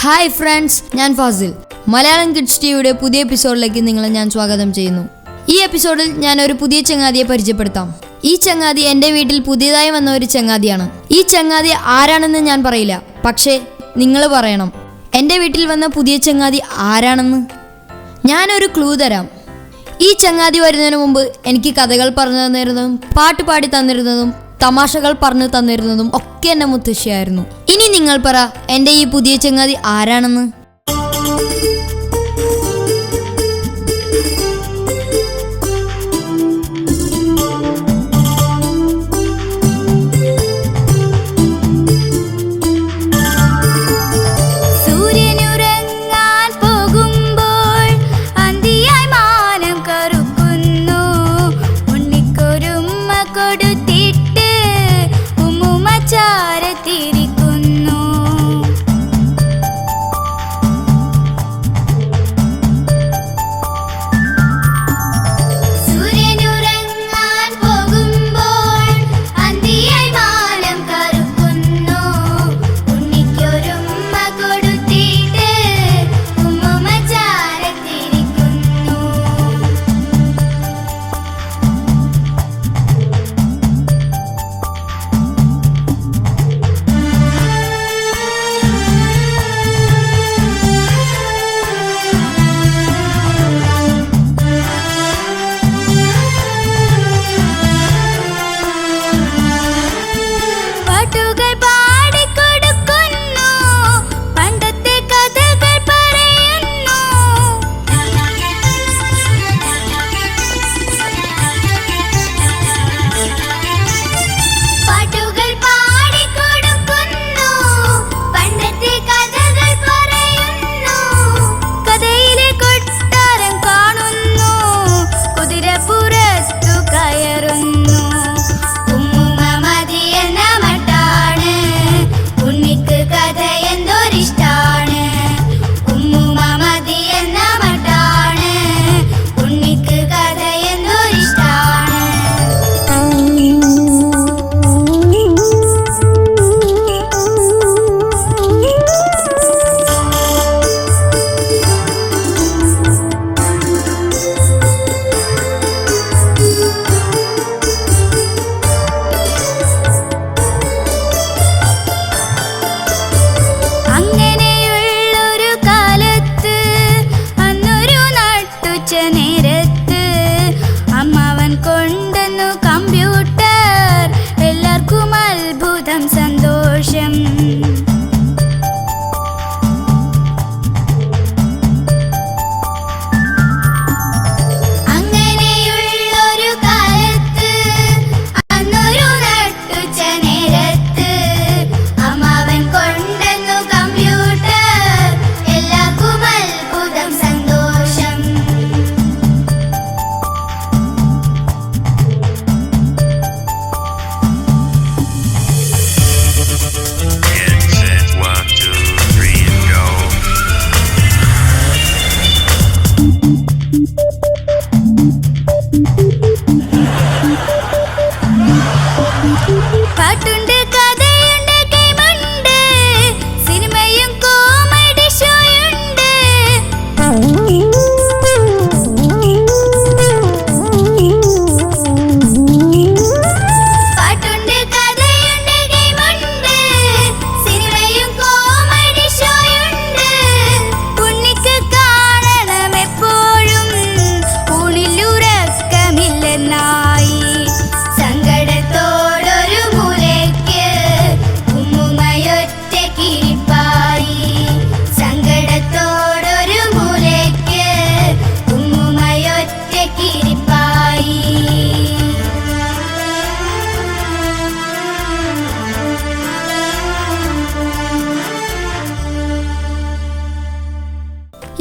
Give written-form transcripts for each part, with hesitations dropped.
Hi friends, ഞാൻ Fazil. Malayalam kids ടിവിയുടെ പുതിയ എപ്പിസോഡിലേക്ക് നിങ്ങളെ ഞാൻ സ്വാഗതം ചെയ്യുന്നു. ഈ എപ്പിസോഡിൽ ഞാൻ ഒരു പുതിയ ചങ്ങാതിയെ പരിചയപ്പെടുത്താം. ഈ ചങ്ങാതി എൻ്റെ വീട്ടിൽ പുതിയതായി വന്ന ഒരു ചങ്ങാതിയാണ്. ഈ ചങ്ങാതി ആരാണെന്ന് ഞാൻ പറയില്ല, പക്ഷേ നിങ്ങൾ പറയണം എൻ്റെ വീട്ടിൽ വന്ന പുതിയ ചങ്ങാതി ആരാണെന്ന്. ഞാനൊരു ക്ലൂ തരാം. ഈ ചങ്ങാതി വരുന്നതിന് മുമ്പ് എനിക്ക് കഥകൾ പറഞ്ഞു തന്നിരുന്നതും പാട്ട് പാടി തന്നിരുന്നതും തമാശകൾ പറഞ്ഞു തന്നിരുന്നതും ഒക്കെ എൻ്റെ മുത്തശ്ശിയായിരുന്നു. ഇനി നിങ്ങൾ പറ, എൻ്റെ ഈ പുതിയ ചങ്ങാതി ആരാണെന്ന്.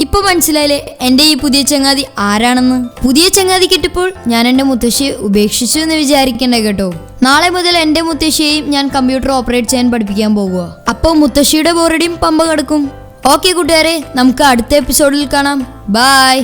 ഇപ്പൊ മനസ്സിലായില്ലേ എൻ്റെ ഈ പുതിയ ചങ്ങാതി ആരാണെന്ന്. പുതിയ ചങ്ങാതി കിട്ടിയപ്പോൾ ഞാൻ എൻ്റെ മുത്തശ്ശിയെ ഉപേക്ഷിച്ചു എന്ന് വിചാരിക്കണ്ടേ കേട്ടോ. നാളെ മുതൽ എൻ്റെ മുത്തശ്ശിയെയും ഞാൻ കമ്പ്യൂട്ടർ ഓപ്പറേറ്റ് ചെയ്യാൻ പഠിപ്പിക്കാൻ പോകുക. അപ്പോൾ മുത്തശ്ശിയുടെ ബോറടിയും പമ്പ കിടക്കും. ഓക്കെ കൂട്ടുകാരെ, നമുക്ക് അടുത്ത എപ്പിസോഡിൽ കാണാം. ബൈ.